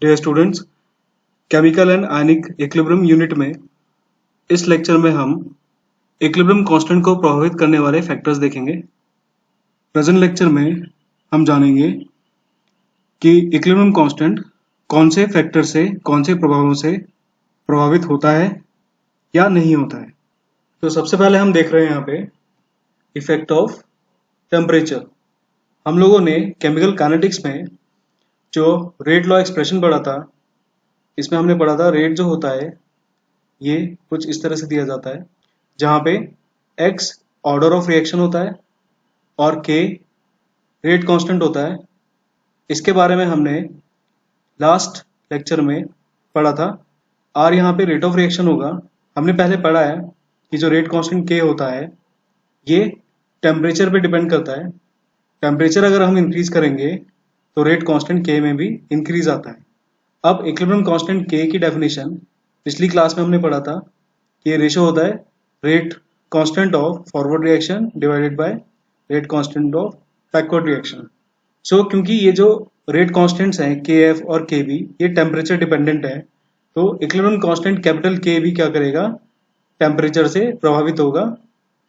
Dear students, chemical and ionic equilibrium unit में इस lecture में हम इक्विलिब्रियम कांस्टेंट को प्रभावित करने वाले फैक्टर्स देखेंगे। प्रेजेंट लेक्चर में हम जानेंगे कि इक्विलिब्रियम कांस्टेंट कौन से फैक्टर से, कौन से प्रभावों से प्रभावित होता है या नहीं होता है। तो सबसे पहले हम देख रहे हैं यहाँ पे इफेक्ट ऑफ टेम्परेचर। हम लोगों ने केमिकल काइनेटिक्स में जो रेट लॉ एक्सप्रेशन पढ़ा था, इसमें हमने पढ़ा था रेट जो होता है ये कुछ इस तरह से दिया जाता है, जहाँ पे x ऑर्डर ऑफ रिएक्शन होता है और k रेट कांस्टेंट होता है। इसके बारे में हमने लास्ट लेक्चर में पढ़ा था। r यहाँ पे रेट ऑफ रिएक्शन होगा। हमने पहले पढ़ा है कि जो रेट कांस्टेंट k होता है ये टेम्परेचर पे डिपेंड करता है। टेम्परेचर अगर हम इंक्रीज करेंगे तो रेट कांस्टेंट k में भी इंक्रीज आता है। अब इक्विलिब्रियम कांस्टेंट k की डेफिनेशन पिछली क्लास में हमने पढ़ा था कि ये रेशो होता है rate constant of forward reaction divided by rate constant of backward reaction. So क्योंकि ये जो रेट कांस्टेंट्स हैं kf और kb ये टेम्परेचर डिपेंडेंट है, तो इक्विलिब्रियम कांस्टेंट कैपिटल K भी क्या करेगा, टेम्परेचर से प्रभावित होगा।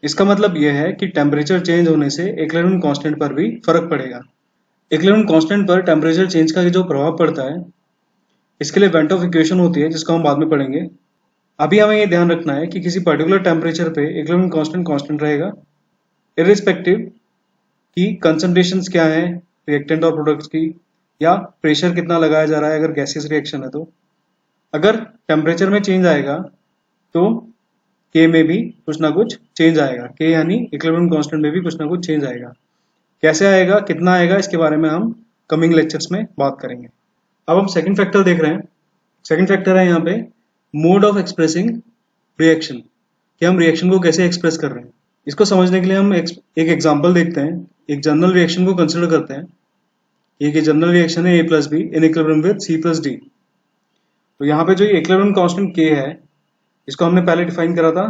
इसका मतलब यह है कि टेम्परेचर चेंज होने से इक्विलिब्रियम कांस्टेंट पर भी फर्क पड़ेगा। इक्विलिब्रियम कांस्टेंट पर टेम्परेचर चेंज का जो प्रभाव पड़ता है, इसके लिए वेंट ऑफ इक्वेशन होती है जिसको हम बाद में पढ़ेंगे। अभी हमें ये ध्यान रखना है कि किसी पर्टिकुलर टेम्परेचर पे इक्विलिब्रियम कांस्टेंट कांस्टेंट रहेगा, इर्रिस्पेक्टिव कि कंसंट्रेशंस क्या है रिएक्टेंट और प्रोडक्ट्स की, या प्रेशर कितना लगाया जा रहा है अगर गैसियस रिएक्शन है। तो अगर टेम्परेचर में चेंज आएगा तो K में भी कुछ ना कुछ चेंज आएगा। K यानी इक्विलिब्रियम कांस्टेंट में भी कुछ ना कुछ चेंज आएगा। कैसे आएगा, कितना आएगा, इसके बारे में हम कमिंग लेक्चर्स में बात करेंगे। अब हम सेकंड फैक्टर देख रहे हैं। सेकंड फैक्टर है यहाँ पे मोड ऑफ एक्सप्रेसिंग रिएक्शन, कि हम रिएक्शन को कैसे एक्सप्रेस कर रहे हैं। इसको समझने के लिए हम एक एग्जांपल देखते हैं। एक जनरल रिएक्शन को कंसिडर करते हैं। ये जनरल रिएक्शन है A+B in equilibrium with C+D। तो यहाँ पे जो ये इक्विलिब्रियम कांस्टेंट K है, इसको हमने पहले डिफाइन करा था।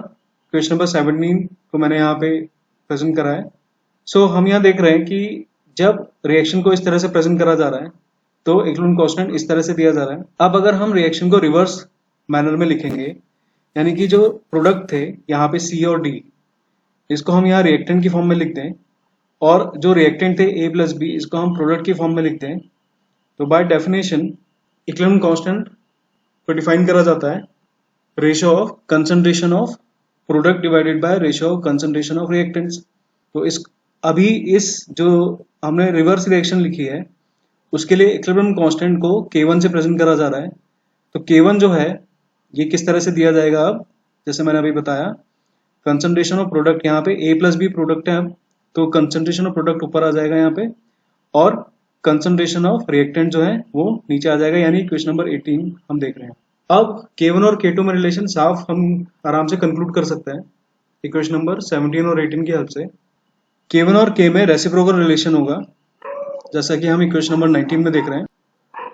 क्वेश्चन नंबर 17 को मैंने यहाँ पे प्रेजेंट करा है। सो हम यहाँ देख रहे हैं कि जब रिएक्शन को इस तरह से प्रेजेंट करा जा रहा है तो इक्विलिब्रियम कांस्टेंट इस तरह से दिया जा रहा है। अब अगर हम रिएक्शन को रिवर्स मैनर में लिखेंगे, यानी कि जो प्रोडक्ट थे यहाँ पे C और D, इसको हम यहाँ रिएक्टेंट की फॉर्म में लिखते हैं, और जो रिएक्टेंट थे A+B इसको हम प्रोडक्ट की फॉर्म में लिखते हैं। तो बाय डेफिनेशन इक्विलिब्रियम कांस्टेंट को डिफाइन करा जाता है ratio of concentration of product divided by ratio of concentration of reactants. तो इस जो हमने रिवर्स रिएक्शन लिखी है उसके लिए इक्विलिब्रियम कांस्टेंट को K1 से प्रेजेंट करा जा रहा है। तो K1 जो है ये किस तरह से दिया जाएगा, अब जैसे मैंने अभी बताया कंसंट्रेशन ऑफ प्रोडक्ट, यहाँ पे A+B प्रोडक्ट है, तो कंसंट्रेशन ऑफ प्रोडक्ट ऊपर आ जाएगा यहाँ पे, और कंसंट्रेशन ऑफ रिएक्टेंट जो है वो नीचे आ जाएगा, यानी क्वेश्चन नंबर 18 हम देख रहे हैं। अब K1 और K2 में रिलेशन साफ हम आराम से कंक्लूड कर सकते हैं इक्वेशन नंबर 17 और 18 की हेल्प से। K1 और K में रेसिप्रोकल रिलेशन होगा, जैसा कि हम इक्वेशन नंबर 19 में देख रहे हैं।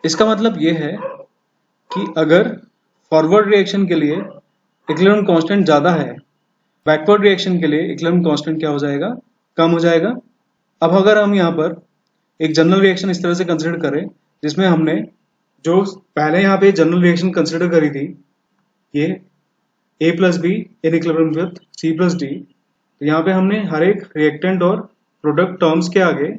इसका मतलब ये है कि अगर फॉरवर्ड रिएक्शन के लिए इक्विलिब्रियम कांस्टेंट ज़्यादा है, बैकवर्ड रिएक्शन के लिए इक्विलिब्रियम कांस्टेंट क्या हो जाएगा, कम हो जाएगा। अब अगर हम यहाँ पर एक जनरल रिएक्शन इस तरह से कंसिडर करें जिसमें हमने जो पहले यहाँ पे जनरल रिएक्शन कंसिडर करी थी, ये A+B in equilibrium with C+D, तो यहाँ पे हमने हर एक रिएक्टेंट और प्रोडक्ट टर्म्स के आगे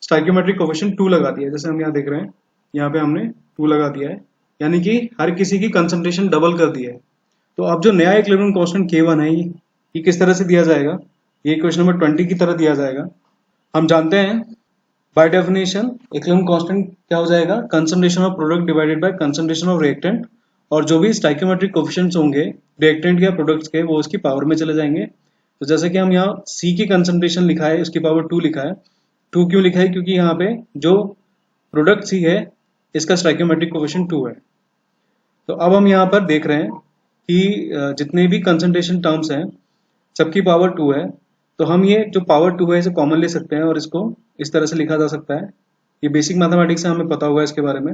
स्टोइकियोमेट्रिक कोएफिशिएंट 2 लगा दिया है। जैसे हम यहाँ देख रहे हैं, यहाँ पे हमने 2 लगा दिया है, यानी कि हर किसी की कंसंट्रेशन डबल कर दी है। तो अब जो नया इक्विलिब्रियम कांस्टेंट K1 है ये किस तरह से दिया जाएगा, ये क्वेश्चन नंबर 20 की तरह दिया जाएगा। हम जानते हैं बाय डेफिनेशन इक्विलिब्रियम कांस्टेंट क्या हो जाएगा, concentration of product divided by concentration of reactant, और जो भी स्टोइकियोमेट्रिक कोएफिशिएंट्स होंगे रिएक्टेंट या प्रोडक्ट्स के वो उसकी पावर में चले जाएंगे। तो जैसे कि हम यहाँ C की कंसंट्रेशन लिखा है, उसकी पावर 2 लिखा है। 2 क्यों लिखा है, क्योंकि यहाँ पे जो प्रोडक्ट C है इसका स्टोइकियोमेट्रिक कोएफिशिएंट 2 है। तो अब हम यहाँ पर देख रहे हैं कि जितने भी कंसंट्रेशन टर्म्स हैं सबकी पावर 2 है, तो हम ये जो पावर 2 है इसे कॉमन ले सकते हैं और इसको इस तरह से लिखा जा सकता है। ये बेसिक मैथमेटिक्स से हमें पता होगा इसके बारे में।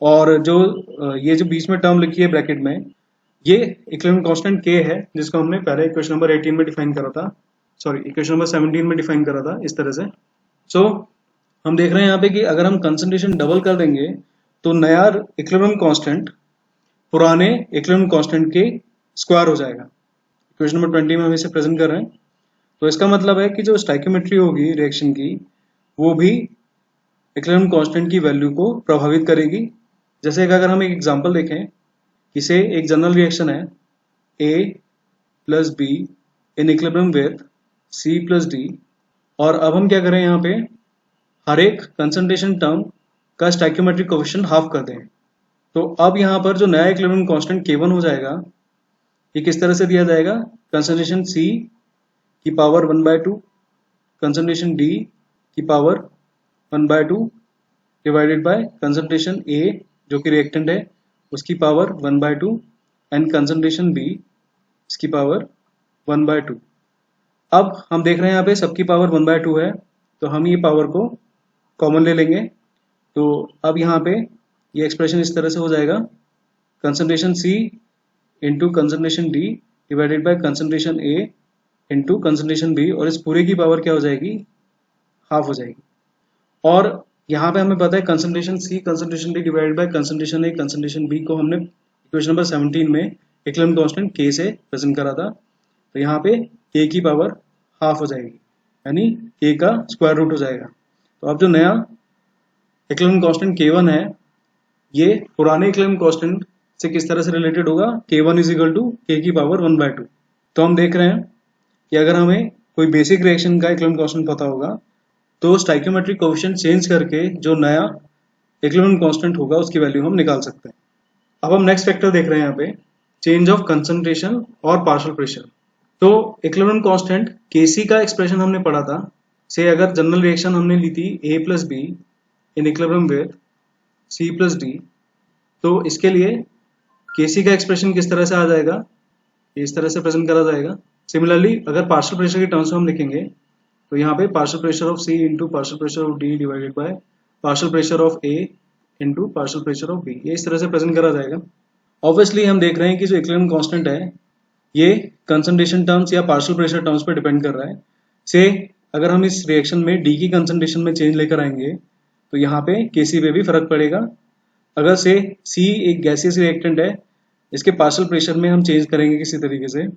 और जो ये जो बीच में टर्म लिखी है ब्रैकेट में, ये इक्विलिब्रियम कांस्टेंट K है, जिसको हमने पहले इक्वेशन नंबर 18 में डिफाइन करा था, सॉरी इक्वेशन नंबर 17 में डिफाइन करा था इस तरह से। सो हम देख रहे हैं यहाँ पे कि अगर हम कंसंट्रेशन डबल कर देंगे तो नया इक्विलिब्रियम कांस्टेंट पुराने इक्विलिब्रियम कांस्टेंट के स्क्वायर हो जाएगा। क्वेश्चन नंबर 20 में हम इसे प्रेजेंट कर रहे हैं। तो इसका मतलब है कि जो स्टाइकियोमेट्री होगी रिएक्शन की वो भी इक्विलिब्रियम कांस्टेंट की वैल्यू को प्रभावित करेगी। जैसे कि अगर हम एक एग्जांपल देखें, इसे एक जनरल रिएक्शन है A plus be in equilibrium with C plus D, और अब हम क्या करें, यहाँ पे हर एक कंसंट्रेशन टर्म का स्टाइकियोमेट्रिक कोएफिशिएंट हाफ कर दें। तो अब यहाँ पर जो नया इक्विलिब्रियम कांस्टेंट K1 हो जाएगा, ये किस तरह से दिया जाएगा, कंसंट्रेशन C की पावर 1/2, कंसंट्रेशन D की power 1/2 divided by concentration A जो कि रिएक्टेंट है उसकी पावर 1/2 एंड कंसंट्रेशन B इसकी पावर 1/2। अब हम देख रहे हैं यहाँ पे सबकी पावर 1/2 है, तो हम ये पावर को कॉमन ले लेंगे। तो अब यहाँ पे ये एक्सप्रेशन इस तरह से हो जाएगा, concentration C into concentration D divided by concentration A into concentration B, और इस पूरे की पावर क्या हो जाएगी, हाफ हो जाएगी। और यहाँ पे हमें पता है concentration C concentration D divided by concentration A concentration B को हमने इक्वेशन नंबर 17 में इक्विलिब्रियम कांस्टेंट K से प्रेजेंट करा था। तो यहाँ पे K की पावर हाफ हो जाएगी, यानी K का स्क्वायर रूट हो जाएगा। तो अब जो नया इक्विलिब्रियम कांस्टेंट K1 है ये पुराने इक्विलिब्रियम कांस्टेंट से किस तरह से रिलेटेड होगा, K1 is equal to K की पावर 1/2। तो हम देख रहे हैं कि अगर हमें कोई बेसिक रिएक्शन का इक्विलिब्रियम कांस्टेंट पता होगा तो स्टाइकियोमेट्रिक कोएफिशिएंट चेंज करके जो नया इक्विलिब्रियम कांस्टेंट होगा उसकी वैल्यू हम निकाल सकते हैं। अब हम नेक्स्ट फैक्टर देख रहे हैं यहाँ पे, चेंज ऑफ कंसंट्रेशन और पार्शियल प्रेशर। तो इक्विलिब्रियम कांस्टेंट Kc का एक्सप्रेशन हमने पढ़ा था, से अगर जनरल रिएक्शन हमने ली थी A plus be in equilibrium with C plus D, तो इसके लिए Kc का एक्सप्रेशन किस तरह से आ जाएगा, इस तरह से प्रेजेंट करा जाएगा। सिमिलरली अगर पार्शियल प्रेशर के टर्म्स में हम लिखेंगे तो यहाँ पे partial pressure of C into partial pressure of D divided by partial pressure of A into partial pressure of B, ये इस तरह से प्रेजेंट करा जाएगा। ऑब्वियसली हम देख रहे हैं कि जो इक्विलिब्रियम कांस्टेंट है ये कंसंट्रेशन टर्म्स या पार्शियल प्रेशर टर्म्स पर डिपेंड कर रहा है। से अगर हम इस रिएक्शन में D की कंसंट्रेशन में चेंज लेकर आएंगे तो यहाँ पे Kc पे भी फर्क पड़ेगा। अगर से C एक गैसियस रिएक्टेंट है, इसके पार्शियल प्रेशर में हम चेंज करेंगे किसी तरीके से,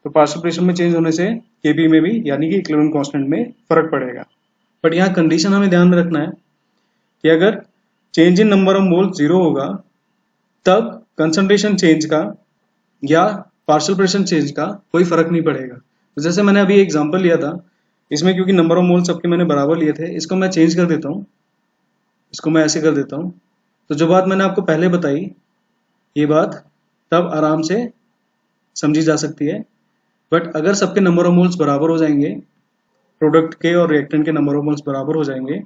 तो पार्शियल प्रेशर में चेंज होने से Kp में भी यानी कि इक्विलिब्रियम कांस्टेंट में फर्क पड़ेगा। बट यहाँ कंडीशन हमें ध्यान में रखना है कि अगर change in number of mole 0 होगा तब कंसंट्रेशन चेंज का या पार्शियल प्रेशर चेंज का कोई फर्क नहीं पड़ेगा। तो जैसे मैंने अभी एग्जांपल लिया था, इसमें क्योंकि नंबर ऑफ मोल सबके मैंने बराबर लिए थे, इसको मैं चेंज कर देता हूँ, इसको मैं ऐसे कर देता हूँ। तो जो बात मैंने आपको पहले बताई ये बात तब आराम से समझी जा सकती है। बट अगर सबके नंबर ऑफ मोल्स बराबर हो जाएंगे, प्रोडक्ट के और रिएक्टेंट के नंबर ऑफ मोल्स बराबर हो जाएंगे,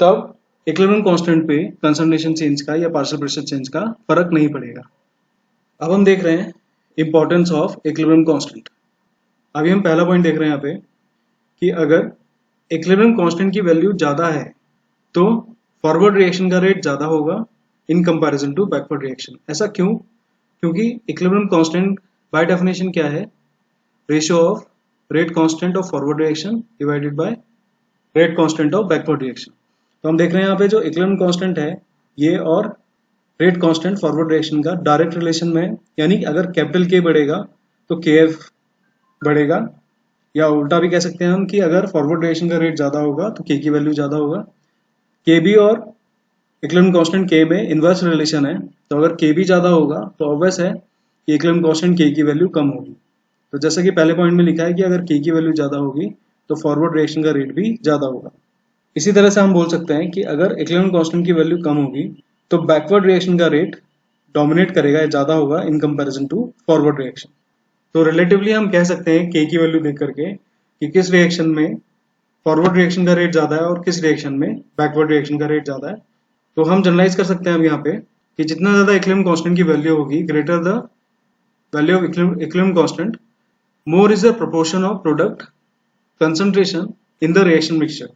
तब इक्विलिब्रियम कांस्टेंट पे कंसंट्रेशन चेंज का या पार्शियल प्रेशर चेंज का फर्क नहीं पड़ेगा। अब हम देख रहे हैं इंपॉर्टेंस ऑफ इक्विलिब्रियम कांस्टेंट। अभी हम पहला पॉइंट देख रहे हैं यहाँ पे कि अगर इक्विलिब्रियम कांस्टेंट की वैल्यू ज़्यादा है तो फॉरवर्ड रिएक्शन का रेट ज़्यादा होगा in comparison to backward reaction. ऐसा क्यों? क्योंकि इक्विलिब्रियम कांस्टेंट बाय डेफिनेशन क्या है, ratio of rate constant of forward reaction divided by rate constant of backward reaction. तो हम देख रहे हैं यहाँ पे जो इक्विलिब्रियम कांस्टेंट है ये और रेट कांस्टेंट फॉरवर्ड रिएक्शन का डायरेक्ट रिलेशन में है, यानी अगर कैपिटल K बढ़ेगा तो KF बढ़ेगा, या उल्टा भी कह सकते हैं हम कि अगर फॉरवर्ड रिएक्शन का रेट ज़्यादा होगा तो K की वैल्यू ज़्यादा होगा। KB और इक्विलिब्रियम कांस्टेंट K में इन्वर्स रिलेशन है, तो अगर KB ज़्यादा होगा तो ऑब्वियस है कि इक्विलिब्रियम कांस्टेंट K की वैल्यू कम होगी। तो जैसा कि पहले पॉइंट में लिखा है कि अगर K की वैल्यू ज़्यादा होगी तो फॉरवर्ड रिएक्शन का रेट भी ज़्यादा होगा। इसी तरह से हम बोल सकते हैं कि अगर इक्विलिब्रियम कांस्टेंट की वैल्यू कम होगी तो बैकवर्ड रिएक्शन का रेट डोमिनेट करेगा या ज़्यादा होगा in comparison to forward reaction. तो रिलेटिवली हम कह सकते हैं K की वैल्यू देख करके कि किस रिएक्शन में फॉरवर्ड रिएक्शन का रेट ज़्यादा है और किस रिएक्शन में बैकवर्ड रिएक्शन का रेट ज़्यादा है। तो हम जनरलाइज कर सकते हैं अब यहाँ पे कि जितना ज़्यादा इक्विलिब्रियम कांस्टेंट की वैल्यू होगी, greater the value of equilibrium constant, more is the proportion of product concentration in the reaction mixture.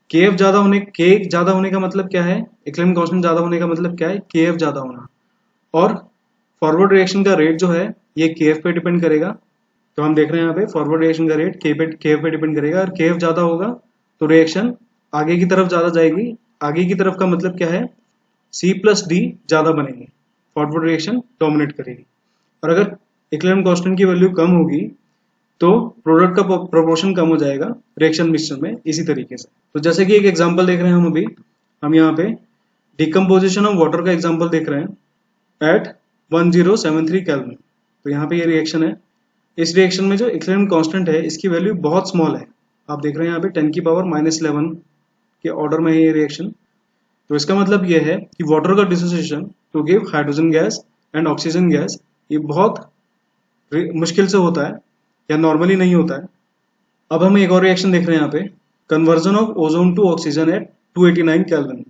K ज़्यादा होने का मतलब क्या है, इक्विलिब्रियम कांस्टेंट ज़्यादा होने का मतलब क्या है, KF ज़्यादा होना। और फॉरवर्ड रिएक्शन का रेट जो है ये KF पे डिपेंड करेगा। तो हम देख रहे हैं यहाँ पे फॉरवर्ड रिएक्शन का रेट KF पे डिपेंड करेगा, और KF ज़्यादा होगा तो रिएक्शन आगे की तरफ ज़्यादा जाएगी। आगे की तरफ का मतलब क्या है, C+D ज़्यादा बनेंगे, फॉरवर्ड रिएक्शन डोमिनेट करेगी। और अगर इक्विलिब्रियम कांस्टेंट की वैल्यू कम होगी तो प्रोडक्ट का प्रोपोर्शन कम हो जाएगा रिएक्शन मिक्सचर में, इसी तरीके से। तो जैसे कि एक एग्जांपल देख रहे हैं हम अभी, हम यहाँ पे डिकम्पोजिशन ऑफ वाटर का एग्जांपल देख रहे हैं एट 1073 केल्विन। तो यहाँ पे ये रिएक्शन है। इस रिएक्शन में जो इक्विलिब्रियम कांस्टेंट है इसकी वैल्यू बहुत स्मॉल है, आप देख रहे हैं यहाँ पे 10 की पावर -11 के ऑर्डर में है ये रिएक्शन। तो इसका मतलब ये है कि वाटर का dissociation to give hydrogen gas and oxygen gas ये बहुत मुश्किल से होता है या नॉर्मली नहीं होता है। अब हम एक और रिएक्शन देख रहे हैं यहाँ पे, conversion of ozone to oxygen at 289 kelvin.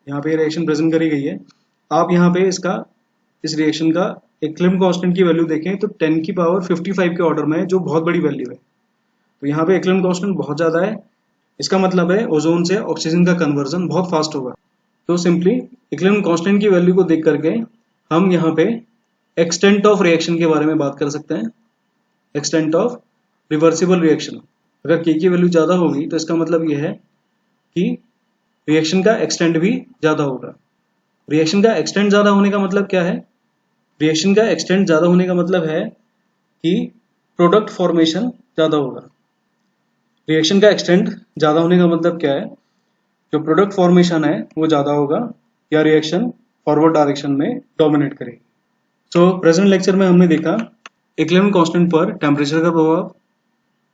यहाँ पे रिएक्शन प्रेजेंट करी गई है। आप यहाँ पे इस रिएक्शन का इक्विलिब्रियम कांस्टेंट की वैल्यू देखें तो 10 की पावर 55 के ऑर्डर में है, जो बहुत बड़ी वैल्यू है। तो यहाँ पे इक्विलिब्रियम कांस्टेंट बहुत ज़्यादा है, इसका मतलब है ओजोन से ऑक्सीजन का कन्वर्जन बहुत फास्ट होगा। तो सिंपली इक्विलिब्रियम कांस्टेंट की वैल्यू को देख करके हम यहाँ पे एक्सटेंट ऑफ रिएक्शन के बारे में बात कर सकते हैं। एक्सटेंट ऑफ रिवर्सिबल रिएक्शन, अगर के की वैल्यू ज़्यादा होगी तो इसका मतलब यह है कि रिएक्शन का एक्सटेंट भी ज़्यादा होगा। रिएक्शन का एक्सटेंट ज़्यादा होने का मतलब क्या है? रिएक्शन का एक्सटेंट ज़्यादा होने का मतलब है कि प्रोडक्ट फॉर्मेशन ज़्यादा होगा। रिएक्शन का एक्सटेंट ज़्यादा होने का मतलब क्या है? जो प्रोडक्ट फॉर्मेशन है वो ज़्यादा होगा या रिएक्शन फॉरवर्ड डायरेक्शन में डोमिनेट करेगी। सो प्रेजेंट लेक्चर में हमने देखा इक्विलिब्रियम कांस्टेंट पर टेम्परेचर का प्रभाव,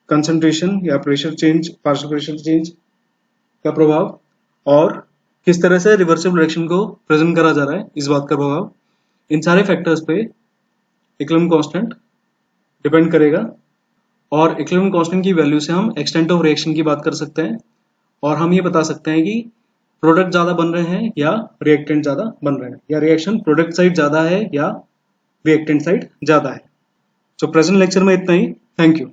कंसंट्रेशन या pressure change, partial pressure change का प्रभाव, और किस तरह से रिवर्सिबल रिएक्शन को प्रेजेंट करा जा रहा है इस बात का प्रभाव। इन सारे फैक्टर्स पे इक्विलिब्रियम कांस्टेंट डिपेंड करेगा और इक्विलिब्रियम कांस्टेंट की वैल्यू से हम एक्सटेंट ऑफ रिएक्शन की बात कर सकते हैं और हम ये बता सकते हैं कि प्रोडक्ट ज़्यादा बन रहे हैं या रिएक्टेंट ज़्यादा बन रहे हैं, या रिएक्शन प्रोडक्ट साइड ज़्यादा है या रिएक्टेंट साइड ज़्यादा है। सो प्रेजेंट लेक्चर में इतना ही। Thank you.